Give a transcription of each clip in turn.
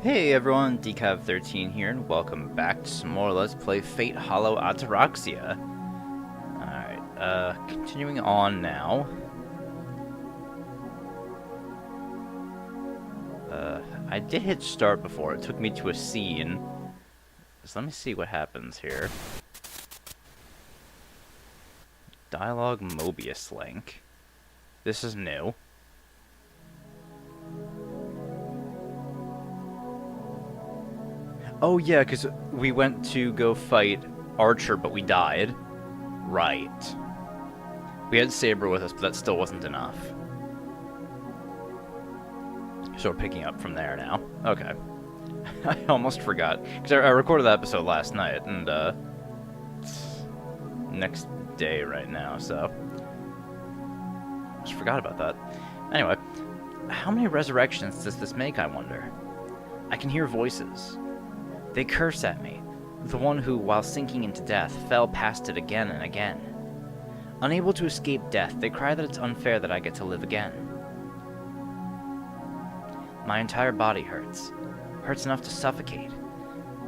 Hey everyone, Decav13 here, and welcome back to some more Let's Play Fate Hollow Ataraxia. Alright, continuing on now. I did hit start before, it took me to a scene. So let me see what happens here. Dialogue Mobius link. This is new. Oh yeah, because we went to go fight Archer, but we died. Right. We had Saber with us, but that still wasn't enough. So we're picking up from there now. Okay. I almost forgot. Because I recorded that episode last night, and, it's next day right now, so... Just forgot about that. Anyway, how many resurrections does this make, I wonder? I can hear voices. They curse at me, the one who, while sinking into death, fell past it again and again. Unable to escape death, they cry that it's unfair that I get to live again. My entire body hurts. Hurts enough to suffocate.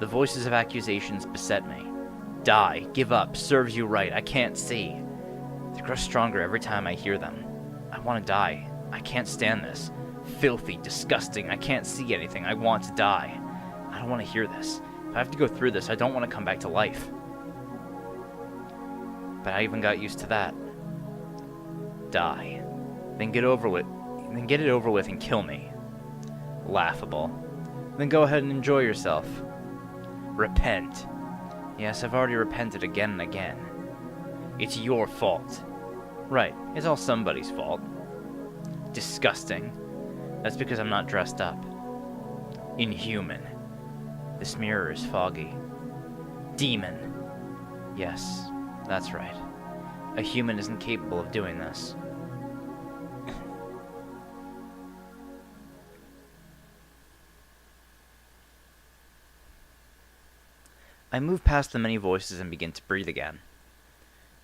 The voices of accusations beset me. Die, give up, serves you right, I can't see. They grow stronger every time I hear them. I want to die. I can't stand this. Filthy, disgusting, I can't see anything, I want to die. I don't want to hear this. If I have to go through this, I don't want to come back to life. But I even got used to that. Die. Then get it over with and kill me. Laughable. Then go ahead and enjoy yourself. Repent. Yes, I've already repented again and again. It's your fault. Right, it's all somebody's fault. Disgusting. That's because I'm not dressed up. Inhuman. This mirror is foggy. Demon. Yes, that's right. A human isn't capable of doing this. I move past the many voices and begin to breathe again.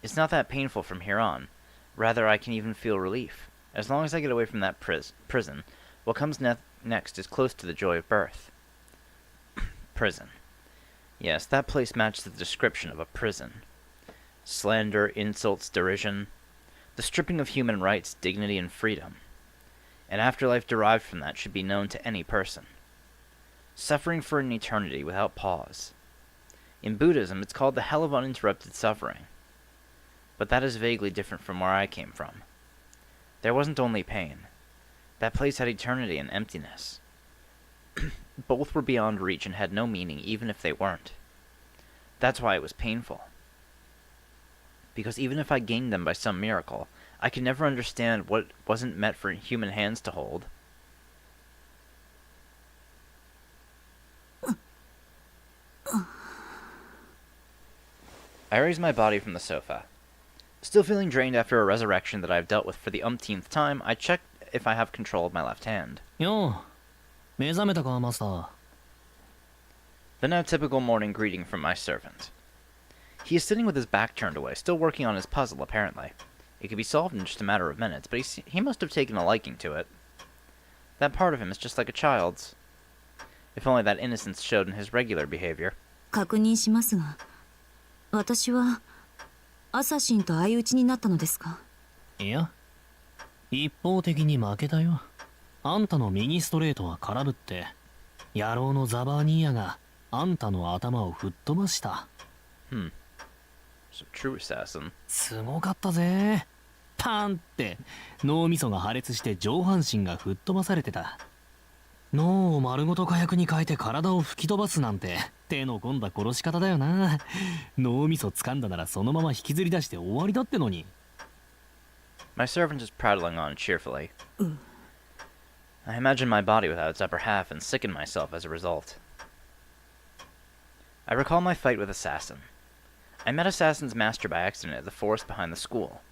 It's not that painful from here on. Rather, I can even feel relief. As long as I get away from that prison, what comes next is close to the joy of birth. Prison. Yes, that place matches the description of a prison. Slander, insults, derision. The stripping of human rights, dignity, and freedom. An afterlife derived from that should be known to any person. Suffering for an eternity without pause. In Buddhism, it's called the hell of uninterrupted suffering. But that is vaguely different from where I came from. There wasn't only pain. That place had eternity and emptiness. Both were beyond reach and had no meaning, even if they weren't. That's why it was painful. Because even if I gained them by some miracle, I could never understand what wasn't meant for human hands to hold. I raise my body from the sofa. Still feeling drained after a resurrection that I've dealt with for the umpteenth time, I check if I have control of my left hand. Yo, 目覚めたか、マスター。 The now typical morning greeting from my servant. He is sitting with his back turned away, still working on his puzzle, apparently. It could be solved in just a matter of minutes, but he must have taken a liking to it. That part of him is just like a child's. If only that innocence showed in his regular behavior. 確認しますが、私はアサシンと相打ちになったのですか？いや、一方的に負けたよ。あんたの右ストレートは空振って、野郎のザバーニーヤがあんたの頭を吹っ飛ばした。So true assassin. すごかったぜ。パンって脳みそが破裂して上半身が吹っ飛ばされてた。脳を丸ごと火薬に変えて体を吹き飛ばすなんて手の込んだ殺し方だよな。脳みそ掴んだならそのまま引きずり出して終わりだってのに。My servant is prattling on cheerfully. I imagine my body without its upper half and sicken myself as a result. I recall my fight with Assassin. I met Assassin's master by accident at the forest behind the school.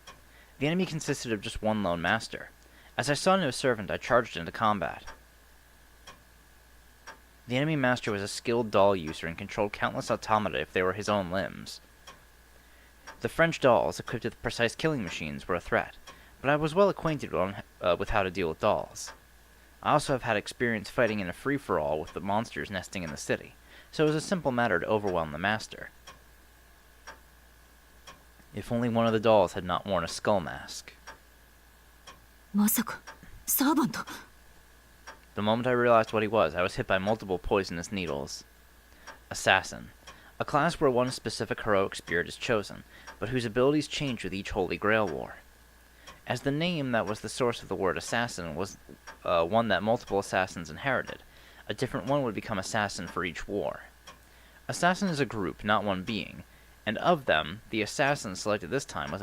The enemy consisted of just one lone master. As I saw no servant, I charged into combat. The enemy master was a skilled doll user and controlled countless automata if they were his own limbs. The French dolls, equipped with precise killing machines, were a threat, but I was well acquainted with how to deal with dolls. I also have had experience fighting in a free-for-all with the monsters nesting in the city, so it was a simple matter to overwhelm the master. If only one of the dolls had not worn a skull mask. まさかサーバント。 The moment I realized what he was, I was hit by multiple poisonous needles. Assassin. A class where one specific heroic spirit is chosen, but whose abilities change with each Holy Grail war. As the name that was the source of the word assassin was one that multiple assassins inherited, a different one would become assassin for each war. Assassin is a group, not one being, and of them, the assassin selected this time was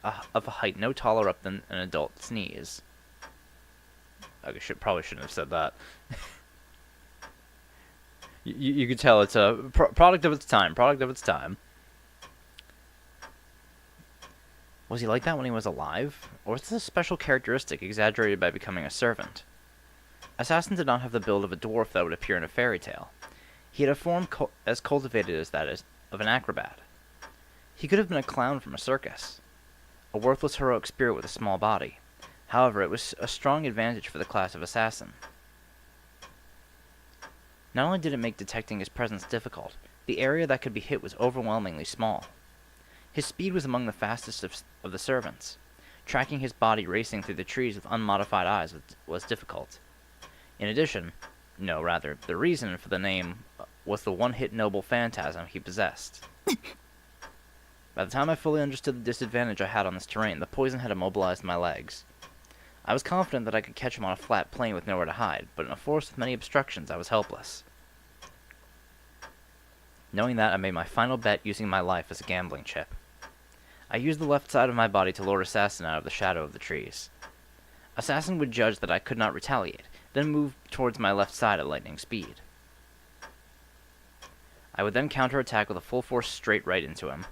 of a height no taller up than an adult's knees. I probably shouldn't have said that. you could tell it's a product of its time. Was he like that when he was alive? Or was this a special characteristic exaggerated by becoming a servant? Assassin did not have the build of a dwarf that would appear in a fairy tale. He had a form as cultivated as that of an acrobat. He could have been a clown from a circus. A worthless heroic spirit with a small body. However, it was a strong advantage for the class of assassin. Not only did it make detecting his presence difficult, the area that could be hit was overwhelmingly small. His speed was among the fastest of the servants. Tracking his body racing through the trees with unmodified eyes was difficult. In addition, the reason for the name was the one-hit noble phantasm he possessed. By the time I fully understood the disadvantage I had on this terrain, the poison had immobilized my legs. I was confident that I could catch him on a flat plain with nowhere to hide, but in a forest with many obstructions, I was helpless. Knowing that, I made my final bet using my life as a gambling chip. I used the left side of my body to lure Assassin out of the shadow of the trees. Assassin would judge that I could not retaliate, then move towards my left side at lightning speed. I would then counterattack with a full force straight right into him.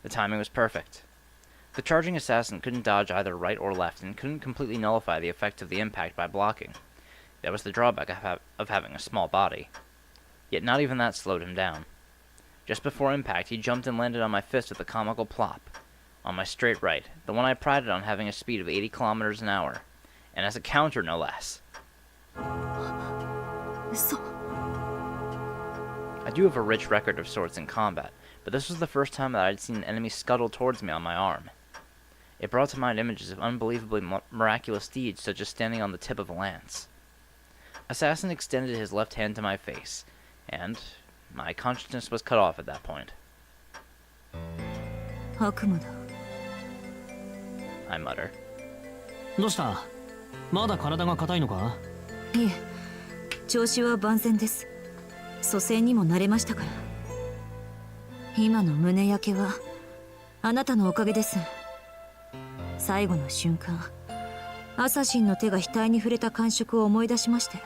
The timing was perfect. The charging assassin couldn't dodge either right or left and couldn't completely nullify the effect of the impact by blocking. That was the drawback of having a small body. Yet not even that slowed him down. Just before impact, he jumped and landed on my fist with a comical plop. On my straight right, the one I prided on having a speed of 80 kilometers an hour. And as a counter, no less. So... I do have a rich record of sorts in combat, but this was the first time that I had seen an enemy scuttle towards me on my arm. It brought to mind images of unbelievably miraculous deeds, such as standing on the tip of a lance. Assassin extended his left hand to my face, and my consciousness was cut off at that point. 悪夢だ。 I mutter. どうした？まだ体が硬いのか？いえ、調子は万全です。蘇生にも慣れましたから。今の胸焼けはあなたのおかげです。最後の瞬間、アサシンの手が額に触れた感触を思い出しまして。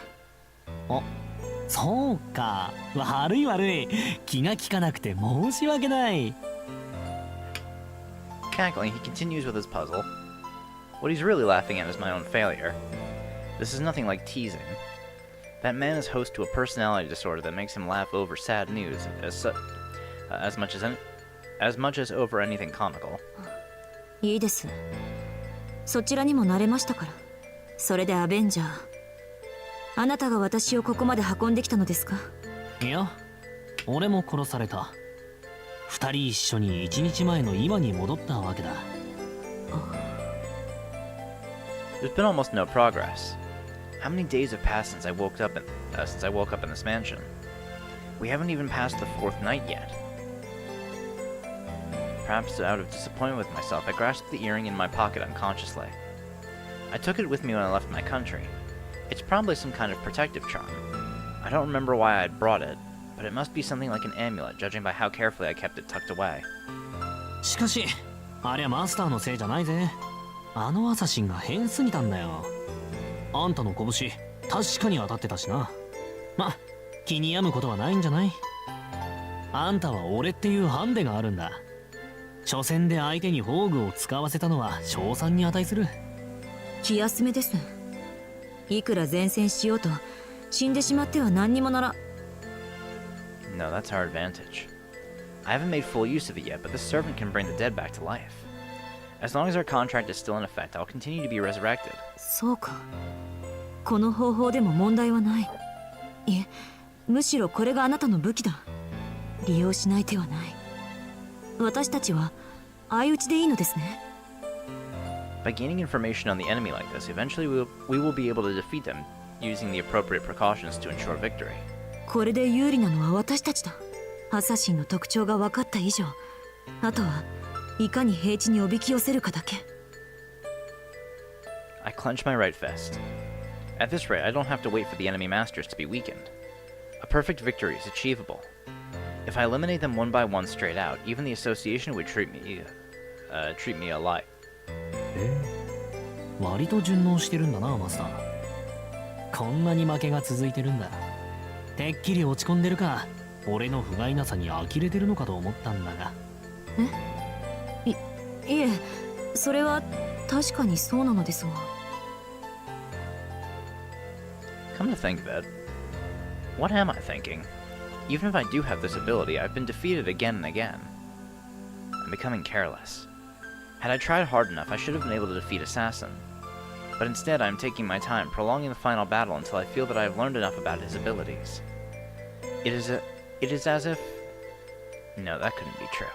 あ、そうか。悪い。気が利かなくて申し訳ない。 Cackling, he continues with his puzzle. What he's really laughing at is my own failure. This is nothing like teasing. That man is host to a personality disorder that makes him laugh over sad news as much as over anything comical. いいです。そちらにも慣れましたから。それでアベンジャー。あなたが私をここまで運んできたのですか？いや、俺も殺された。二人一緒に一日前の今に戻ったわけだ。There's been almost no progress. How many days have passed since I woke up in this mansion? We haven't even passed the fourth night yet. Perhaps out of disappointment with myself, I grasped the earring in my pocket unconsciously. I took it with me when I left my country. It's probably some kind of protective charm. I don't remember why I had brought it, but it must be something like an amulet, judging by how carefully I kept it tucked away. しかし、ありゃマスターのせいじゃないぜ。あのアサシンが変すぎたんだよ。あんたの拳、確かに当たってたしな。ま、気に病むことはないんじゃない？あんたは俺っていうハンデがあるんだ。初戦で相手に宝具を使わせたのは賞賛に値する。気休めです。いくら善戦しようと死んでしまっては何にもなら。 No, that's our advantage. I haven't made full use of it yet, but this servant can bring the dead back to life. As long as our contract is still in effect, I'll continue to be resurrected. そうか。この方法でも問題はない。いえ、むしろこれがあなたの武器だ。利用しない手はない。私たちは相打ちでいいのですね。By gaining information on the enemy like this, eventually we will be able to defeat them using the appropriate precautions to ensure victory. これで有利なのは私たちだ。アサシンの特徴が分かった以上、あとはいかに平地におびき寄せるかだけ。I clench my right fist. At this rate, I don't have to wait for the enemy masters to be weakened. A perfect victory is achievable. If I eliminate them one by one straight out, even the association would treat me alike. 割と順応してるんだな、マスター。こんなに負けが続いてるんだ。てっきり落ち込んでるか、俺の不甲斐なさに呆れてるのかと思ったんだが。いえ、それは確かにそうなのですわ。Come to think of it, what am I thinking? Even if I do have this ability, I've been defeated again and again. I'm becoming careless. Had I tried hard enough, I should have been able to defeat Assassin. But instead, I'm taking my time, prolonging the final battle until I feel that I have learned enough about his abilities. It is as if... No, that couldn't be true.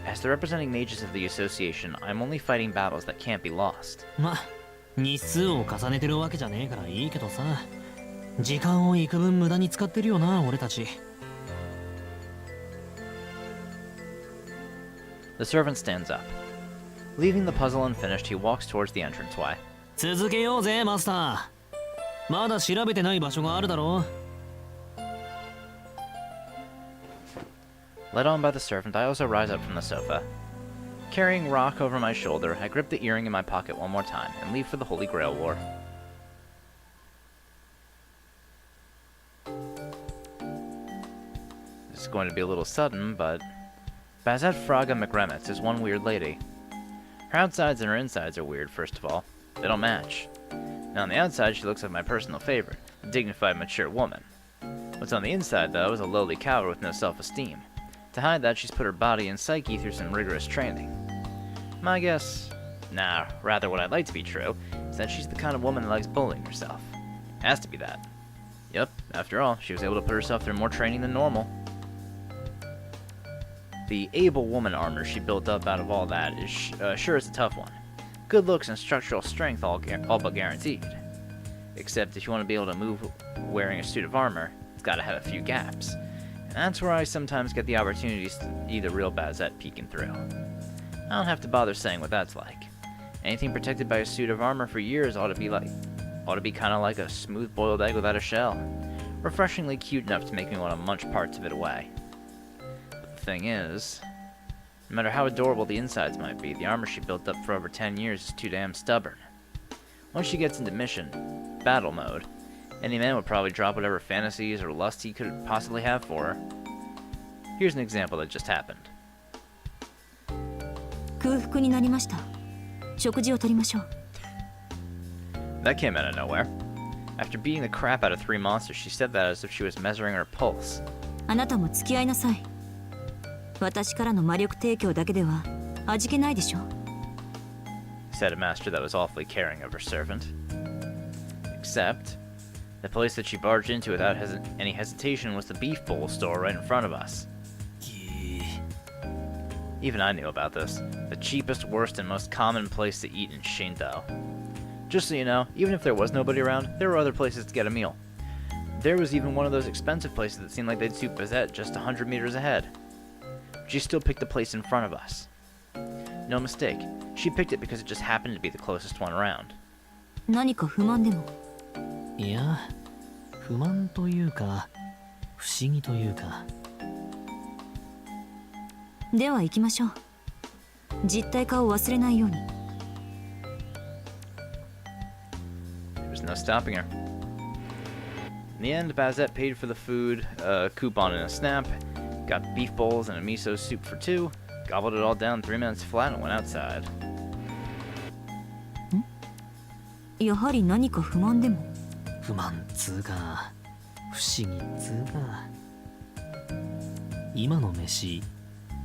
As the representing mages of the association, I'm only fighting battles that can't be lost. ま、日数を重ねてるわけじゃねえからいいけどさ、時間を幾分無駄に使ってるよな、俺たち。The servant stands up. Leaving the puzzle unfinished, he walks towards the entranceway. 続けようぜ、マスター。まだ調べてない場所があるだろう。Led on by the servant, I also rise up from the sofa. Carrying Rock over my shoulder, I grip the earring in my pocket one more time and leave for the Holy Grail War. This is going to be a little sudden, but Bazett Fraga McRemitz is one weird lady. Her outsides and her insides are weird, first of all. They don't match. Now on the outside, she looks like my personal favorite, a dignified, mature woman. What's on the inside, though, is a lowly coward with no self-esteem. To hide that, she's put her body and psyche through some rigorous training. My guess... Nah, rather what I'd like to be true, is that she's the kind of woman that likes bullying herself. Has to be that. Yep, after all, she was able to put herself through more training than normal. The able woman armor she built up out of all that is sure is a tough one. Good looks and structural strength all but guaranteed. Except if you want to be able to move wearing a suit of armor, it's got to have a few gaps. And that's where I sometimes get the opportunities to see the real Bazett peeking through. I don't have to bother saying what that's like. Anything protected by a suit of armor for years ought to be kind of like a smooth-boiled egg without a shell. Refreshingly cute enough to make me want to munch parts of it away. But the thing is, no matter how adorable the insides might be, the armor she built up for over 10 years is too damn stubborn. Once she gets into battle mode, any man would probably drop whatever fantasies or lust he could possibly have for her. Here's an example that just happened. 空腹になりました。食事をとりましょう。That came out of nowhere. After beating the crap out of 3 monsters, she said that as if she was measuring her pulse. あなたも付き合いなさい。私からの魔力提供だけでは味気ないでしょ。Said a master that was awfully caring of her servant. Except, the place that she barged into without any hesitation was the beef bowl store right in front of us. Even I knew about this. The cheapest, worst, and most common place to eat in Shinto. Just so you know, even if there was nobody around, there were other places to get a meal. There was even one of those expensive places that seemed like they'd suit Bazett just 100 meters ahead. She still picked the place in front of us. No mistake, she picked it because it just happened to be the closest one around. 何か不満でも？いや、不満というか、不思議というか。では行きましょう。実体化を忘れないように。There was no stopping her. In the end, Bazett paid for the food, a coupon and a snap, got beef bowls and a miso soup for 2, gobbled it all down in 3 minutes flat and went outside. やはり何か不満でも？不満つうか、不思議つうか。今の飯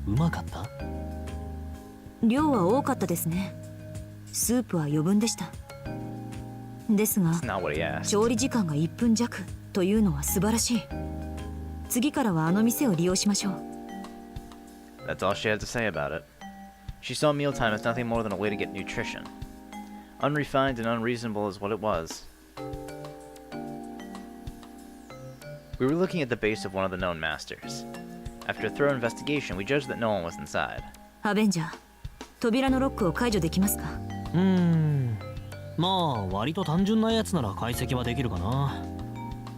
うまかった？量は多かったですね。スープは余分でした。ですが It's not what he asked. 調理時間が1分弱というのは素晴らしい。次からはあの店を利用しましょう。 That's all she had to say about it. She saw mealtime as nothing more than a way to get nutrition. Unrefined and unreasonable is what it was. We were looking at the base of one of the known masters. After a thorough investigation, we judged that no one was inside. アベンジャー、扉のロックを解除できますか？まあ割と単純なやつなら解析はできるかな。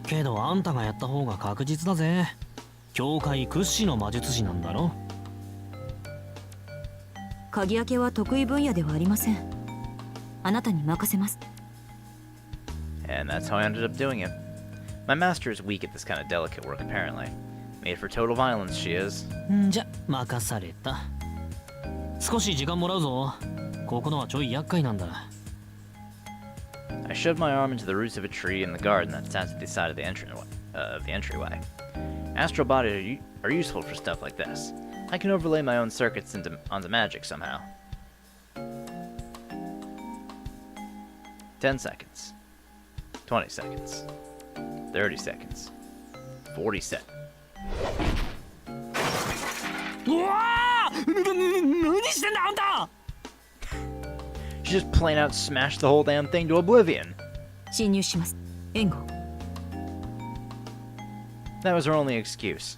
けどあんたがやった方が確実だぜ。教会屈指の魔術師なんだろ。鍵開けは得意分野ではありません。あなたに任せます。 And that's how I ended up doing it. My master is weak at this kind of delicate work, apparently. Made for total violence, she is. じゃ任された。少し時間もらうぞ。ここのはちょい厄介なんだ。I shoved my arm into the roots of a tree in the garden that sat at the side of the entryway. Astral bodies are useful for stuff like this. I can overlay my own circuits onto magic somehow. 10 seconds. 20 seconds. 30 seconds. 40 seconds. うわー！何してんだあんた！ She just plain out smashed the whole damn thing to oblivion. 侵入します。援護。 That was her only excuse.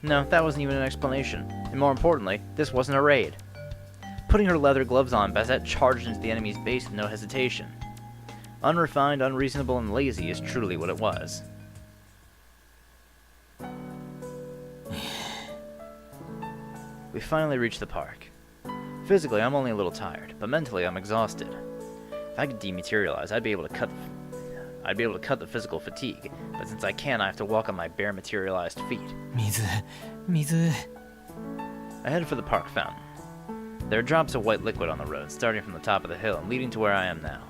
No, that wasn't even an explanation. And more importantly, this wasn't a raid. Putting her leather gloves on, Bazett charged into the enemy's base with no hesitation. Unrefined, unreasonable, and lazy is truly what it was. We finally reached the park. Physically, I'm only a little tired, but mentally, I'm exhausted. If I could dematerialize, I'd be able to cut the physical fatigue, but since I can't, I have to walk on my bare materialized feet. 水。 I headed for the park fountain. There are drops of white liquid on the road, starting from the top of the hill and leading to where I am now.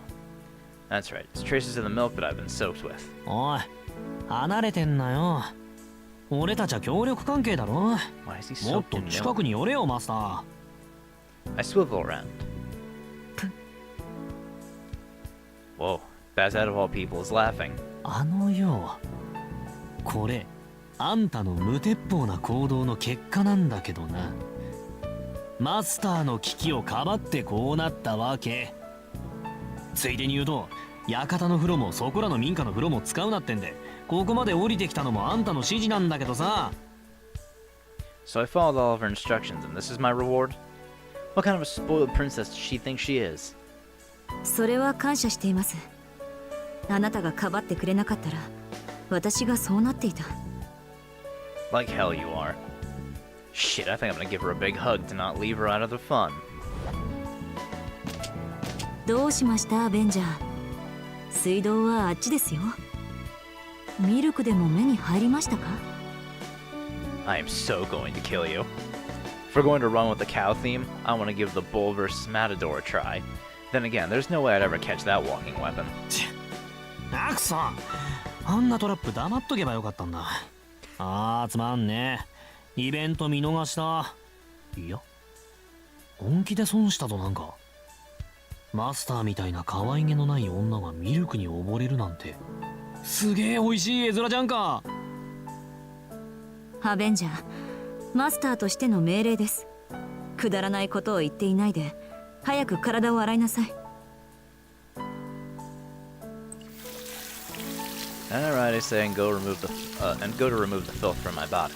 That's right, it's traces of the milk that I've been soaked with. おい、離れてんなよ。俺たちは協力関係だろ。 Why is he もっ soaked と in 近 milk? くに寄れよマスター。 I swivel around. Whoa, Bazett of all people is laughing. あのよ、これあんたの無鉄砲な行動の結果なんだけどな。マスターの危機をかばってこうなったわけ。ついでに言うと、館の風呂もそこらの民家の風呂も使うなってんで、ここまで降りてきたのもあんたの指示なんだけどさ。 So I followed all of her instructions, and this is my reward? What kind of a spoiled princess does she think she is? それは感謝しています。あなたがかばってくれなかったら、私がそうなっていた。 Like hell you are. Shit, I think I'm gonna give her a big hug to not leave her out of the fun. どうしましたアベンジャー？水道はあっちですよ。ミルクでも目に入りましたか？ I am so going to kill you. If we're going to run with the cow theme, I want to give the bull versus matador a try. Then again, there's no way I'd ever catch that walking weapon. あくそ、あんなトラップ黙っとけばよかったんだ。つまんねえ。イベント見逃した。いや、本気で損したぞなんか。マスターみたいな可愛げのない女がミルクに溺れるなんて、すげえ美味しい絵面じゃんか。アベンジャー、マスターとしての命令です。くだらないことを言っていないで、早く体を洗いなさい。Alright, I say, and go to remove the filth from my body.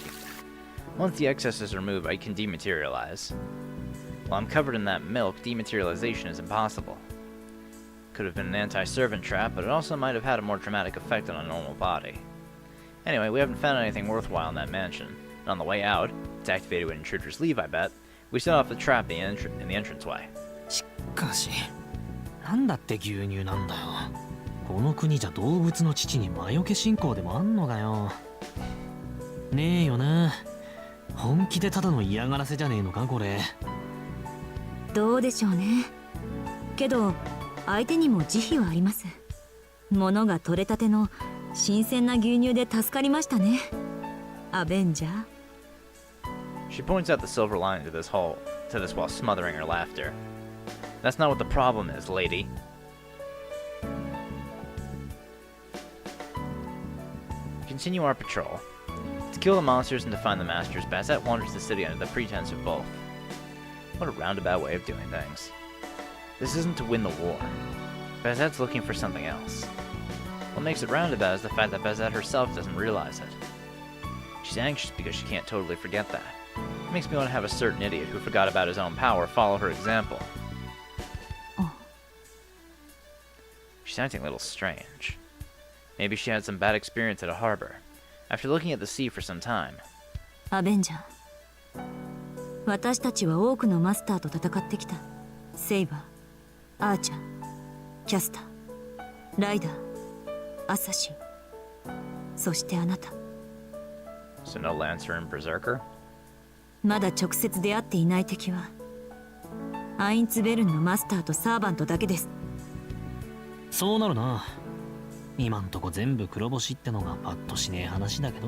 Once the excess is removed, I can dematerialize. While I'm covered in that milk, dematerialization is impossible. Could have been an anti-servant trap, but it also might have had a more dramatic effect on a normal body. Anyway, we haven't found anything worthwhile in that mansion. And on the way out, it's activated when intruders leave, I bet, we set off the trap in the entranceway. しかし、なんだって牛乳なんだよ。この国じゃ動物の乳に魔除け信仰でもあんのかよ。ねえよな。本気でただの嫌がらせじゃねえのかこれ。どうでしょうね。けど相手にも慈悲はあります。物が取れたての新鮮な牛乳で助かりましたね。アベンジャー。 She points out the silver lining to this whole this while smothering her laughter. That's not what the problem is, lady. Continue our patrol. To kill the monsters and to find the masters, Bazett wanders the city under the pretense of both. What a roundabout way of doing things. This isn't to win the war. Bazett's looking for something else. What makes it roundabout is the fact that Bazett herself doesn't realize it. She's anxious because she can't totally forget that. It makes me want to have a certain idiot who forgot about his own power follow her example. Oh. She's acting a little strange. Maybe she had some bad experience at a harbor. After looking at the sea for some time. Avenger. 私たちは多くのマスターと戦ってきた。セイバー、アーチャー、キャスター、ライダー、アサシン、そしてあなた。So no Lancer and Berserker? まだ直接出会っていない敵はアインツベルンのマスターとサーバントだけです。そうなるな。今んとこ全部黒星ってのがパッとしねえ話だけど。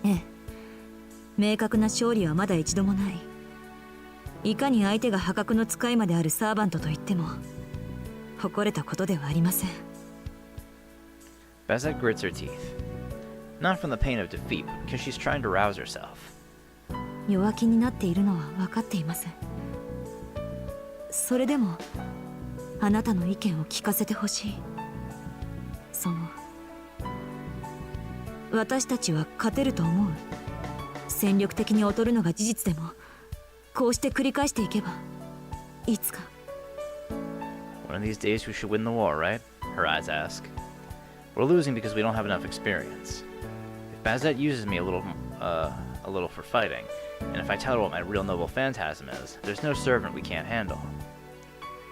ええ、明確な勝利はまだ一度もない。いかに相手が破格の使いまであるサーバントといっても誇れたことではありません。Bazett grits her teeth. Not from the pain of defeat, but because she's trying to rouse herself. 弱気になっているのは分かっています。それでもあなたの意見を聞かせてほしい。私たちは勝てると思う。戦力的に劣るのが事実でもこうして繰り返していけばいつか。 One of these days we should win the war, right? Her eyes ask. We're losing because we don't have enough experience. If Bazett uses me a little for fighting, and if I tell her what my real noble phantasm is, there's no servant we can't handle.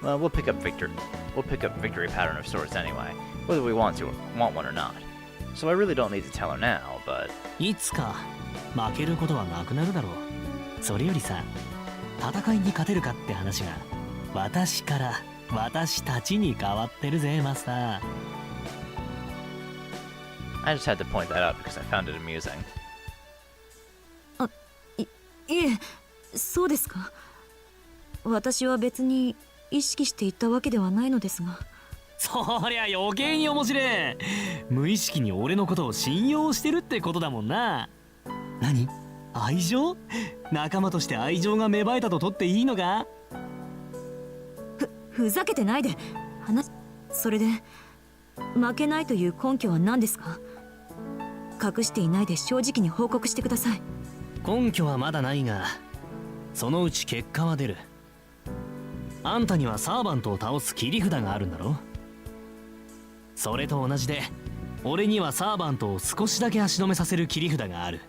Well, we'll pick up victory pattern of sorts anyway, whether we want one or not. So I really don't need to tell her now, but いつか負けることはなくなるだろう。それよりさ、戦いに勝てるかって話が私から私たちに変わってるぜ、マスター。I just had to point that out because I found it amusing. いえ、そうですか。私は別に意識して言ったわけではないのですが。そりゃ余計に面白い。無意識に俺のことを信用してるってことだもんな。何？愛情？仲間として愛情が芽生えたと取っていいのか？ふざけてないで。それで負けないという根拠は何ですか？隠していないで正直に報告してください。根拠はまだないが、そのうち結果は出る。あんたにはサーバントを倒す切り札があるんだろ？それと同じで俺にはサーバントを少しだけ足止めさせる切り札がある。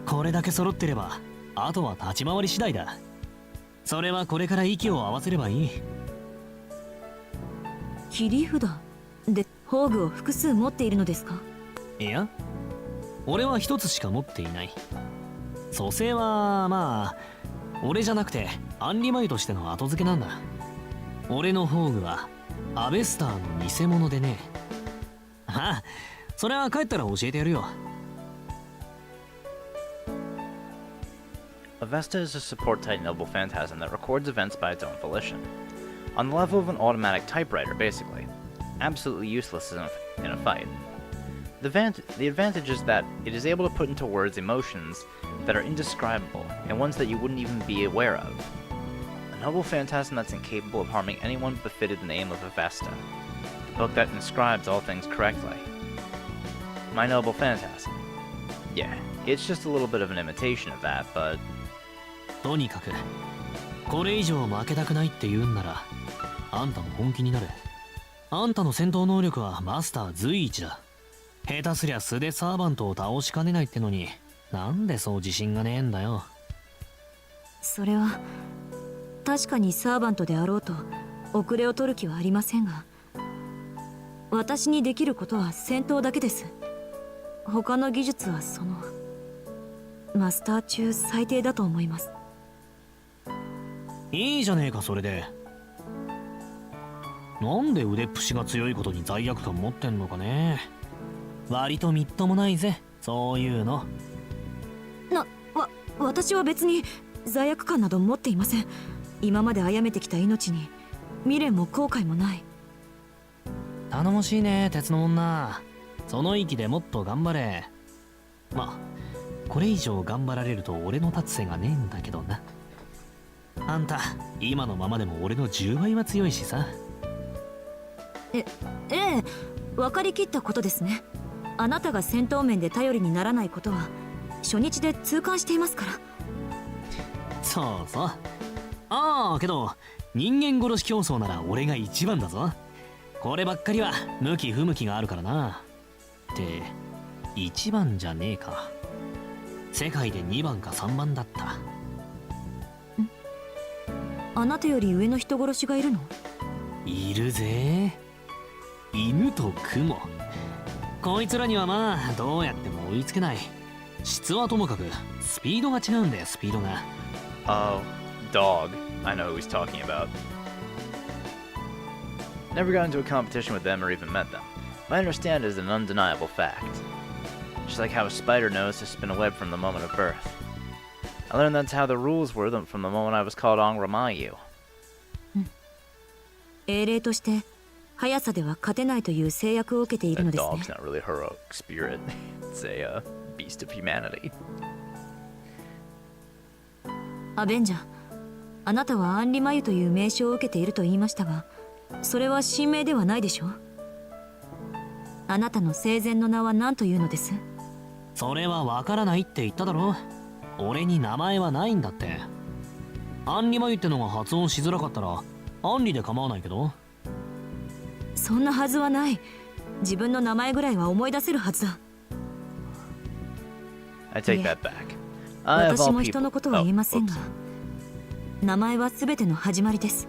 これだけ揃ってればあとは立ち回り次第だ。それはこれから息を合わせればいい。切り札で宝具を複数持っているのですか？いや、俺は一つしか持っていない。蘇生はまあ俺じゃなくてアンリマイとしての後付けなんだ。俺の宝具はアベスターの偽物でね。ああ、それは帰ったら教えてやるよ。Avesta is a support-type noble phantasm that records events by its own volition. On the level of an automatic typewriter, basically. Absolutely useless in a fight. The advantage is that it is able to put into words emotions that are indescribable, and ones that you wouldn't even be aware of. A noble phantasm that's incapable of harming anyone befitted the name of Avesta. The book that inscribes all things correctly. My noble phantasm. Yeah, it's just a little bit of an imitation of that, but... とにかくこれ以上負けたくないって言うんならあんたも本気になる。あんたの戦闘能力はマスター随一だ。下手すりゃ素でサーバントを倒しかねないってのになんでそう自信がねえんだよ。それは確かにサーバントであろうと遅れを取る気はありませんが、私にできることは戦闘だけです。他の技術はマスター中最低だと思います。いいじゃねえか、それで。なんで腕っぷしが強いことに罪悪感持ってんのかね。割とみっともないぜ、そういうの。私は別に罪悪感など持っていません。今まで殺めてきた命に未練も後悔もない。頼もしいね、鉄の女。その意気でもっと頑張れ。まあこれ以上頑張られると俺の立つ瀬がねえんだけどな。あんた今のままでも俺の10倍は強いしさ。ええ、分かりきったことですね。あなたが戦闘面で頼りにならないことは初日で痛感していますから。そうそう。ああけど人間殺し競争なら俺が一番だぞ。こればっかりは向き不向きがあるからな。って一番じゃねえか。世界で2番か3番だった。あなたより上の人殺しがいるの？いるぜ。犬と雲。こいつらにはまあどうやっても追いつけない。質はともかくスピードが違うんだよ、スピードが。Oh, dog. I know who he's talking about. Never got into a competition with them or even met them. But I understand it is an undeniable fact. Just like how a spider knows to spin a web from the moment of birth. I learned that's how the rules were from the moment I was called Angramayu. 英霊として速さでは勝てないという制約を受けている A のですね。 dog's not really a heroic spirit. It's a beast of humanity. アベンジャー、あなたはアンリマユという名称を受けていると言いましたが、それは神名ではないでしょう。あなたの生前の名は何というのです？それはわからないって言っただろ。俺に名前はないんだって。アンリマユってのが発音しづらかったらアンリで構わないけど。そんなはずはない。自分の名前ぐらいは思い出せるはずだ。 I take that back. I of 私 all も人のことは言えませんが、名前は全ての始まりです。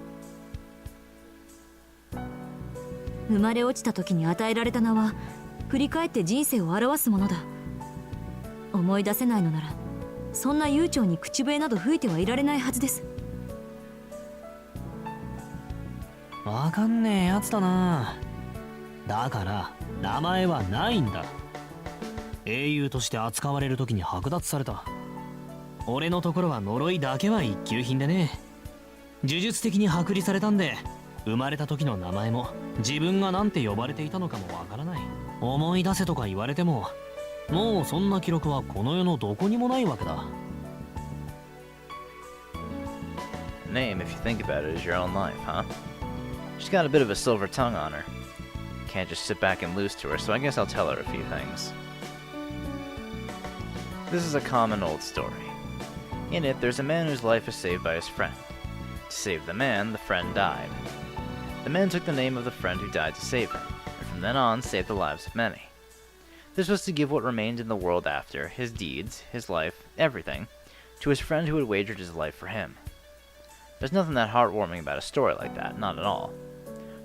生まれ落ちた時に与えられた名は振り返って人生を表すものだ。思い出せないのならそんな悠長に口笛など吹いてはいられないはずです。わかんねえやつだな。だから名前はないんだ。英雄として扱われる時に剥奪された。俺のところは呪いだけは一級品でね。呪術的に剥離されたんで、生まれた時の名前も自分が何て呼ばれていたのかもわからない。思い出せとか言われても、もうそんな記録はこの世のどこにもないわけだ。 Name, if you think about it, is your own life, huh? She's got a bit of a silver tongue on her. Can't just sit back and lose to her, so I guess I'll tell her a few things. This is a common old story. In it, there's a man whose life is saved by his friend. To save the man, the friend died. The man took the name of the friend who died to save him, and from then on saved the lives of many. This was to give what remained in the world after, his deeds, his life, everything, to his friend who had wagered his life for him. There's nothing that heartwarming about a story like that, not at all.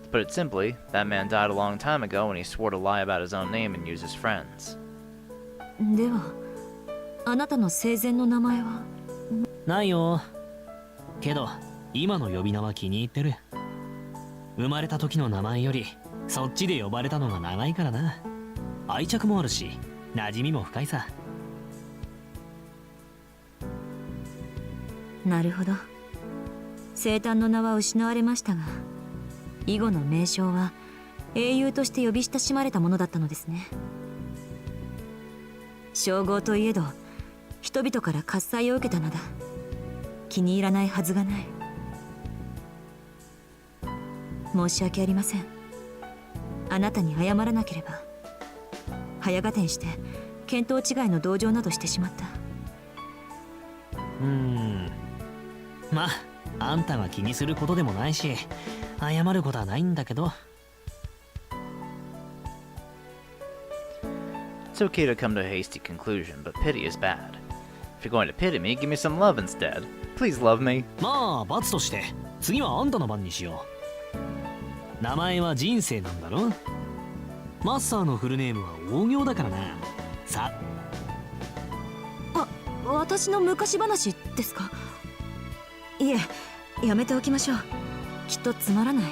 To put it simply, that man died a long time ago when he swore to lie about his own name and use his friends. では、あなたの生前の名前は？ないよ。けど今の呼び名は気に入ってる。生まれた時の名前よりそっちで呼ばれたのが長いからな。愛着もあるし馴染みも深いさ。なるほど。生誕の名は失われましたが、以後の名称は英雄として呼び親しまれたものだったのですね。称号といえど人々から喝采を受けた名だ。気に入らないはずがない。申し訳ありません。あなたに謝らなければ早合点して見当違いの同情などしてしまった。まああんたが気にすることでもないし謝ることはないんだけど。 It's okay to come to a hasty conclusion, but pity is bad. If you're going to pity me, give me some love instead. Please love me. まあ罰として次はあんたの番にしよう。名前は人生なんだろ。マスターのフルネームは大行だからな。さ私の昔話ですか？いえ、やめておきましょう。きっとつまらない。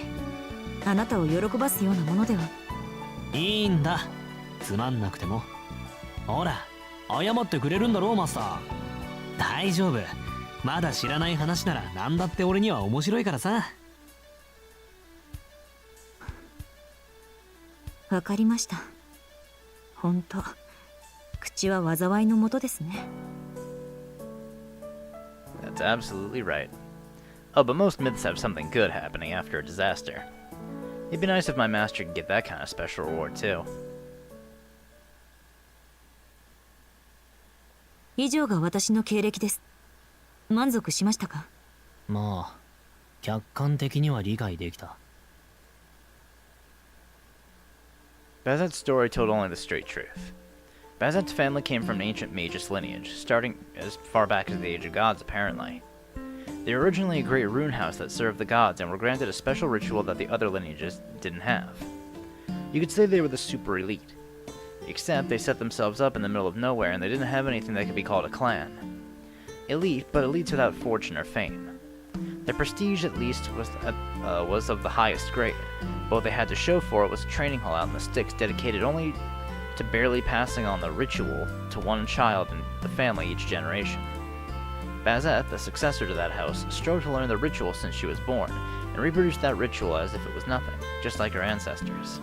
あなたを喜ばすようなものでは。いいんだ、つまんなくても。ほら謝ってくれるんだろうマスター。大丈夫、まだ知らない話なら何だって俺には面白いからさ。わかりました。本当、口は災いのもとですね。That's absolutely right. Oh, but most myths have something good happening after a disaster. It'd be nice if my master could get that kind of special reward, too. 以上が私の経歴です。満足しましたか？まあ客観的には理解できた。Bazett's story told only the straight truth. Bazett's family came from an ancient magus lineage, starting as far back as the Age of Gods, apparently. They were originally a great rune house that served the gods and were granted a special ritual that the other lineages didn't have. You could say they were the super elite. Except they set themselves up in the middle of nowhere and they didn't have anything that could be called a clan. Elite, but elites without fortune or fame. Their prestige, at least, was of the highest grade, but what they had to show for it was a training hall out in the sticks dedicated only to barely passing on the ritual to one child in the family each generation. Bazett, the successor to that house, strove to learn the ritual since she was born, and reproduced that ritual as if it was nothing, just like her ancestors.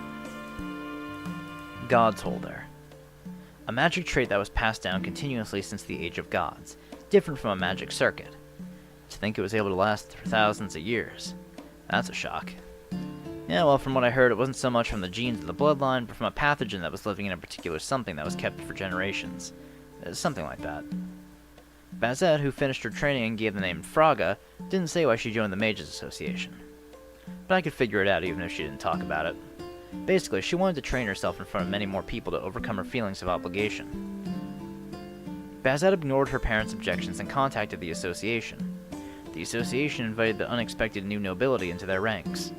God's Holder. A magic trait that was passed down continuously since the Age of Gods, different from a magic circuit. To think it was able to last for thousands of years. That's a shock. Yeah, well, from what I heard, it wasn't so much from the genes of the bloodline, but from a pathogen that was living in a particular something that was kept for generations. Something like that. Bazett, who finished her training and gave the name Fraga, didn't say why she joined the Mages Association. But I could figure it out even if she didn't talk about it. Basically, she wanted to train herself in front of many more people to overcome her feelings of obligation. Bazett ignored her parents' objections and contacted the association. The association invited the unexpected new nobility into their ranks.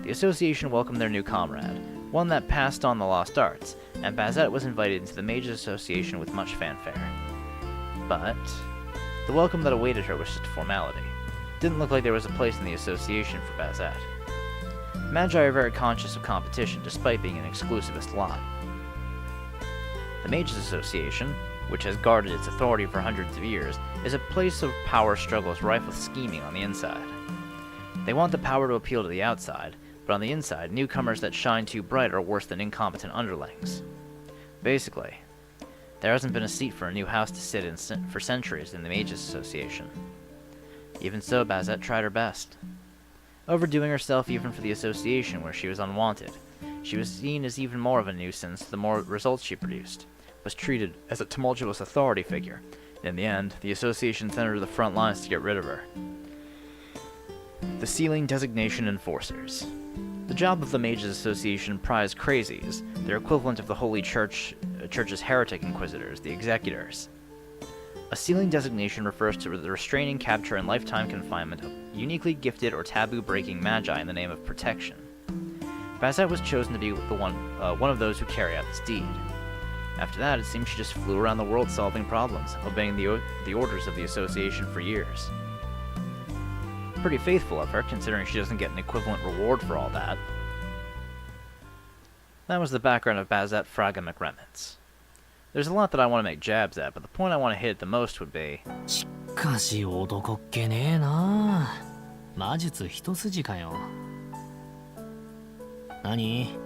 The association welcomed their new comrade, one that passed on the lost arts, and Bazett was invited into the Mages Association with much fanfare. But the welcome that awaited her was just a formality. Didn't look like there was a place in the association for Bazett. Magi are very conscious of competition, despite being an exclusivist lot. The Mages Association, which has guarded its authority for hundreds of years, is a place of power struggles rife with scheming on the inside. They want the power to appeal to the outside, but on the inside, newcomers that shine too bright are worse than incompetent underlings. Basically, there hasn't been a seat for a new house to sit in for centuries in the Mages Association. Even so, Bazett tried her best. Overdoing herself even for the association where she was unwanted, she was seen as even more of a nuisance the more results she produced, was treated as a tumultuous authority figure, and in the end, the association sent her to the front lines to get rid of her. The Sealing Designation Enforcers. The job of the Mages Association prized crazies, their equivalent of the Holy Church's heretic inquisitors, the executors. A sealing designation refers to the restraining, capture, and lifetime confinement of uniquely gifted or taboo-breaking magi in the name of protection. Bazett was chosen to be one of those who carry out this deed. After that, it seems she just flew around the world solving problems, obeying the orders of the association for years. Pretty faithful of her, considering she doesn't get an equivalent reward for all that. That was the background of Bazett Fraga McRemits. There's a lot that I want to make jabs at, but the point I want to hit the most would be... しかし男っ気ねえな。魔術一筋かよ。何？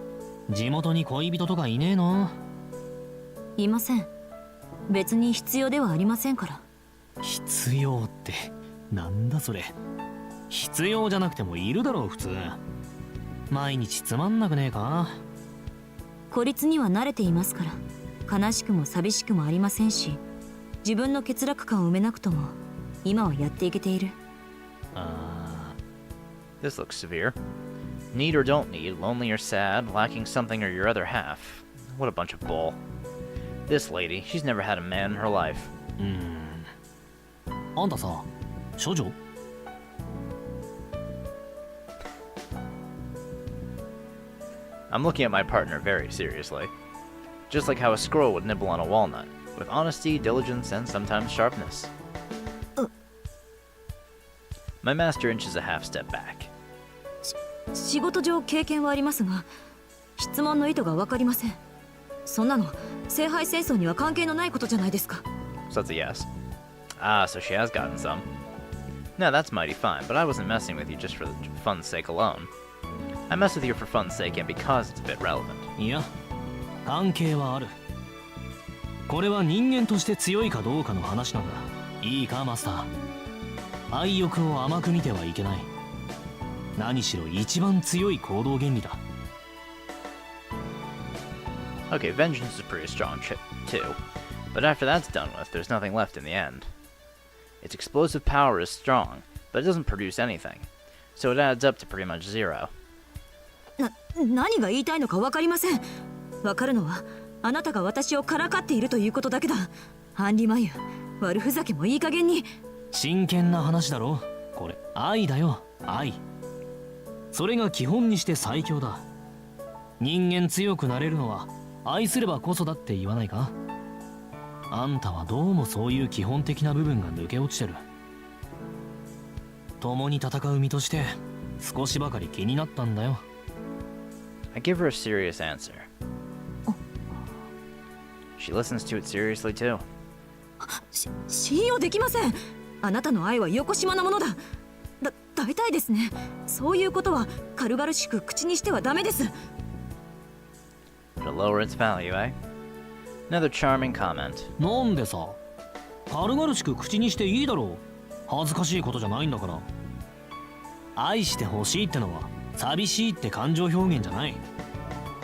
地元に恋人とかいねえの？いません。別に必要ではありませんから。必要ってなんだそれ。必要じゃなくてもいるだろう普通。毎日つまんなくねえか？孤立には慣れていますから。悲しくも寂しくもありませんし、自分の欠落感を埋めなくとも今はやっていけている。This looks severe. Need or don't need, lonely or sad, lacking something or your other half. What a bunch of bull. This lady, she's never had a man in her life. あんたさ、処女？ I'm looking at my partner very seriously. Just like how a squirrel would nibble on a walnut, with honesty, diligence, and sometimes sharpness. My master inches a half step back. 仕事上経験はありますが、質問の意図が分かりません。そんなの、聖杯戦争には関係のないことじゃないですか。So that's a yes. Ah, so she has gotten some. No, that's mighty fine, but I wasn't messing with you just for fun's sake alone. I mess with you for fun's sake and because it's a bit relevant. いや、関係はある。これは人間として強いかどうかの話なんだ。いいか、マスター。愛欲を甘く見てはいけない。何しろ一番強い行動原理だ。Okay, vengeance is pretty strong too, but after that's done with, there's nothing left in the end. Its explosive power is strong, but it doesn't produce anything, so it adds up to pretty much zero. 何が言いたいのか分かりません。分かるのはあなたが私をからかっているということだけだ。アンリマユ、悪ふざけもいい加減に。真剣な話だろ。これ愛だよ、愛。それが基本にして最強だ。人間強くなれるのは愛すればこそだって言わないか。あんたはどうもそういう基本的な部分が抜け落ちてる。共に戦う身として少しばかり気になったんだよ。I give her a serious answer. She listens to it seriously too. 信用できません。あなたの愛はよこしまなものだ。大体ですね。そういうことは軽々しく口にしてはダメです。To lower its value, eh? Another charming comment. なんでさ、軽々しく口にしていいだろう。恥ずかしいことじゃないんだから。愛してほしいってのは寂しいって感情表現じゃない。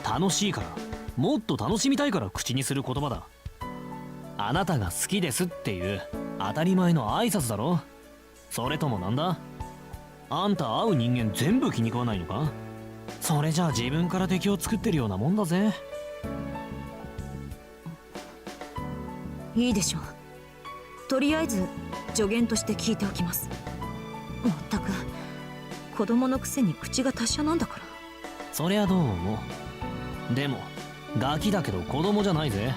楽しいから、もっと楽しみたいから口にする言葉だ。あなたが好きですっていう当たり前の挨拶だろ。それともなんだ、あんた会う人間全部気に食わないのか。それじゃあ自分から敵を作ってるようなもんだぜ。いいでしょう。とりあえず助言として聞いておきます。まったく子供のくせに口が達者なんだから。そりゃどうも。でもガキだけど子供じゃないぜ。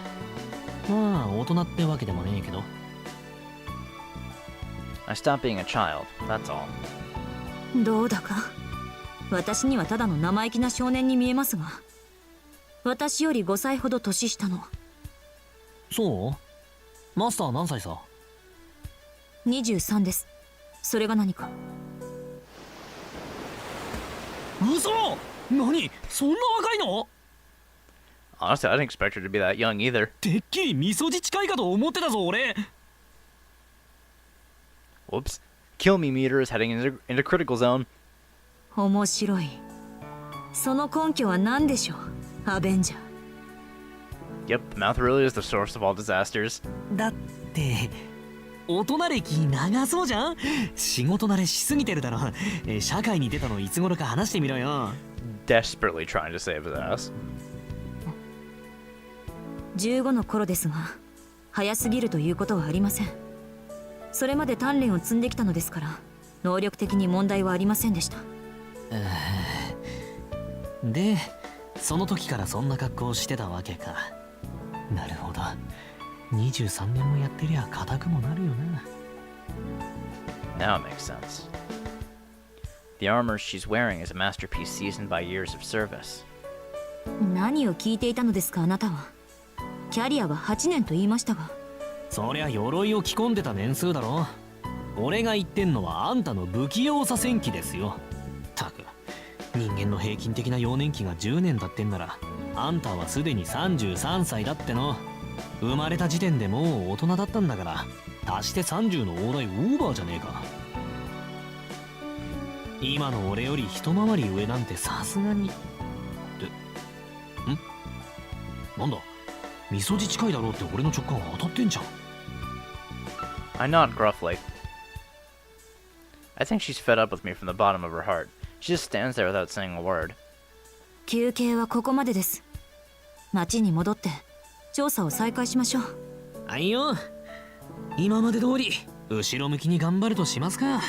まあ大人ってわけでもねえけど。I stopped being a child, that's all. どうだか私にはただの生意気な少年に見えますが、私より5歳ほど年下の。そうマスター何歳さ。23です。それが何か。嘘。何そんな若いの。 Honestly, I didn't expect her to be that young either. てっきり味噌汁近いかと思ってたぞ俺。 Whoops. Kill me meter is heading into critical zone. 面白い。その根拠は何でしょう、アベンジャー。 Yep, the mouth really is the source of all disasters. だって大人歴長そうじゃん。仕事慣れしすぎてるだろ。社会に出たのいつ頃か話してみろよ。 Desperately trying to save his ass. 15の頃ですが、早すぎるということはありません。それまで鍛錬を積んできたのですから、能力的に問題はありませんでした。で、その時からそんな格好をしてたわけか。なるほど。23年もやってりゃ固くもなるよな。 Now it makes sense. The armor she's wearing is a masterpiece seasoned by years of service. 何を聞いていたのですか、あなたは。キャリアは8年と言いましたが。そりゃ鎧を着込んでた年数だろ。俺が言ってんのはあんたの不器用さ戦記ですよ。たく人間の平均的な幼年期が10年だってんなら、あんたはすでに33歳だっての。生まれた時点でもう大人だったんだから、足して30の大台オーバーじゃねえか。今の俺より一回り上なんてさすがに。なんだ、味噌汁近いだろうって俺の直感は当たってんじゃん。I nod gruffly. I think she's fed up with me from the bottom of her heart. She just stands there without saying a word. 休憩はここまでです。町に戻って調査を再開しましょう。はいよ。今まで通り後ろ向きに頑張るとしますか。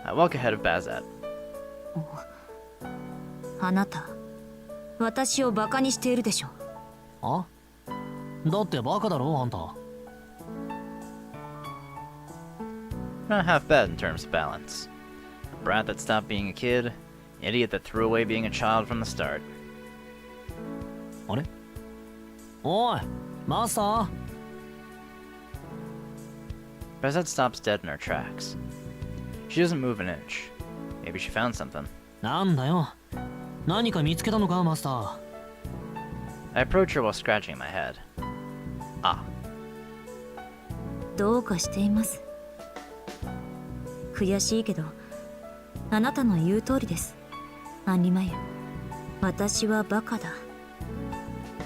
I walk ahead of Bazett. あなた、私をバカにしているでしょ。あ？だってバカだろあんた。 Not half bad in terms of balance. A brat that stopped being a kid, an idiot that threw away being a child from the start. あれ？おい、マスター。Bazett stops dead in her tracks. She doesn't move an inch. Maybe she found something. なんだよ。何か見つけたのか、マスター。I approach her while scratching my head. Ah. どうかしています。悔しいけど、あなたの言う通りです。アンリマユ。私はバカだ。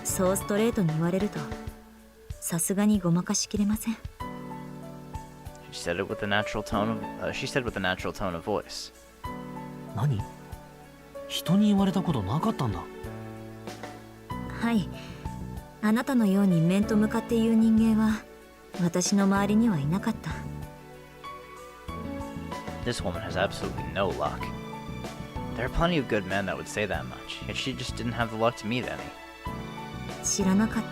そうストレートに言われると、さすがにごまかしきれません。She said with a natural tone of voice. 何？人に言われたことなかったんだ。はい。あなたのように面と向かって言う人間は、私の周りにはいなかった。This woman has absolutely no luck. There are plenty of good men that would say that much, yet she just didn't have the luck to meet any. 知らなかっ